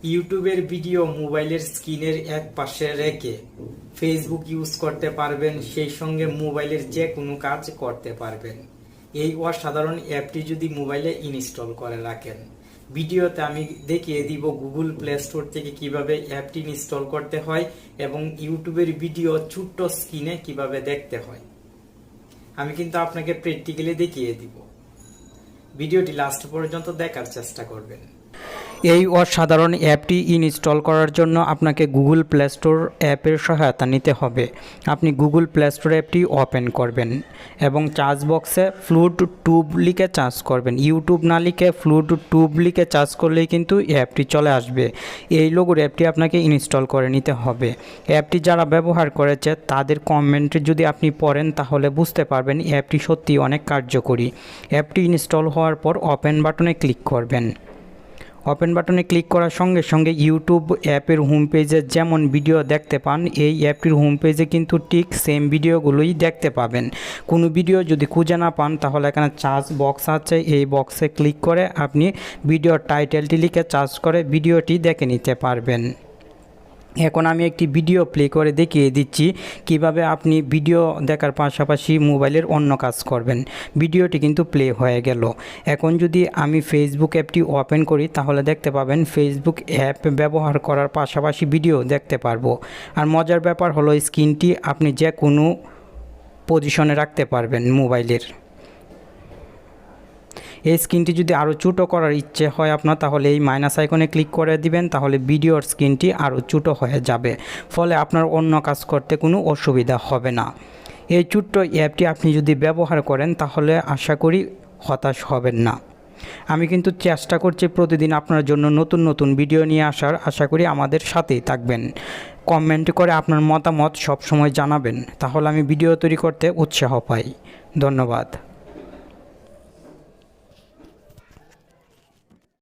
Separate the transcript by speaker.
Speaker 1: ইউটিউবের ভিডিও মোবাইলের স্ক্রিনের এক পাশে রেখে ফেসবুক ইউজ করতে পারবেন, সেই সঙ্গে মোবাইলের যে কোনো কাজ করতে পারবেন। এই অসাধারণ অ্যাপটি যদি মোবাইলে ইনস্টল করে রাখেন। ভিডিওতে আমি দেখিয়ে দিব গুগল প্লে স্টোর থেকে কিভাবে অ্যাপটি ইনস্টল করতে হয় এবং ইউটিউবের ভিডিও ছোট্ট স্ক্রিনে কিভাবে দেখতে হয়। আমি কিন্তু আপনাকে প্র্যাকটিক্যালি দেখিয়ে দিব। ভিডিওটি লাস্ট পর্যন্ত দেখার চেষ্টা করবেন। এই অসাধারণ অ্যাপটি ইনস্টল করার জন্য আপনাকে গুগল প্লে স্টোর অ্যাপের সহায়তা নিতে হবে। আপনি গুগল প্লে স্টোর অ্যাপটি ওপেন করবেন এবং সার্চ বক্সে ফ্লুড টুব লিখে সার্চ করবেন। ইউটিউব না লিখে ফ্লুড টুব লিখে সার্চ করলেই কিন্তু অ্যাপটি চলে আসবে। এই লোগোর অ্যাপটি আপনাকে ইনস্টল করে নিতে হবে। অ্যাপটি যারা ব্যবহার করেছে তাদের কমেন্টে যদি আপনি পড়েন তাহলে বুঝতে পারবেন অ্যাপটি সত্যি অনেক কার্যকরী। অ্যাপটি ইনস্টল হওয়ার পর ওপেন বাটনে ক্লিক করবেন। ওপেন বাটনে ক্লিক করার সঙ্গে সঙ্গে ইউটিউব অ্যাপের হোম পেজে যেমন ভিডিও দেখতে পান, এই অ্যাপটির হোম পেজে কিন্তু ঠিক সেম ভিডিওগুলোই দেখতে পাবেন। কোনো ভিডিও যদি খুঁজে না পান তাহলে এখানে সার্চ বক্স আছে, এই বক্সে ক্লিক করে আপনি ভিডিওর টাইটেলটি লিখে সার্চ করে ভিডিওটি দেখে নিতে পারবেন। এখন আমি একটি ভিডিও প্লে করে দেখিয়ে দিচ্ছি কিভাবে আপনি ভিডিও দেখার পাশাপাশি মোবাইলের অন্য কাজ করবেন। ভিডিওটি কিন্তু প্লে হয়ে গেল। এখন যদি আমি ফেসবুক অ্যাপটি ওপেন করি তাহলে দেখতে পাবেন ফেসবুক অ্যাপ ব্যবহার করার পাশাপাশি ভিডিও দেখতে পারবো। আর মজার ব্যাপার হলো স্ক্রিনটি আপনি যে কোনো পজিশনে রাখতে পারবেন মোবাইলের। এই স্ক্রিনটি যদি আরও ছোটো করার ইচ্ছে হয় আপনার, তাহলে এই মাইনাস আইকনে ক্লিক করে দিবেন, তাহলে ভিডিওর স্ক্রিনটি আরও ছোটো হয়ে যাবে। ফলে আপনার অন্য কাজ করতে কোনো অসুবিধা হবে না। এই ছোট্ট অ্যাপটি আপনি যদি ব্যবহার করেন তাহলে আশা করি হতাশ হবেন না। আমি কিন্তু চেষ্টা করছি প্রতিদিন আপনার জন্য নতুন নতুন ভিডিও নিয়ে আসার। আশা করি আমাদের সাথেই থাকবেন। কমেন্ট করে আপনার মতামত সবসময় জানাবেন, তাহলে আমি ভিডিও তৈরি করতে উৎসাহ পাই। ধন্যবাদ।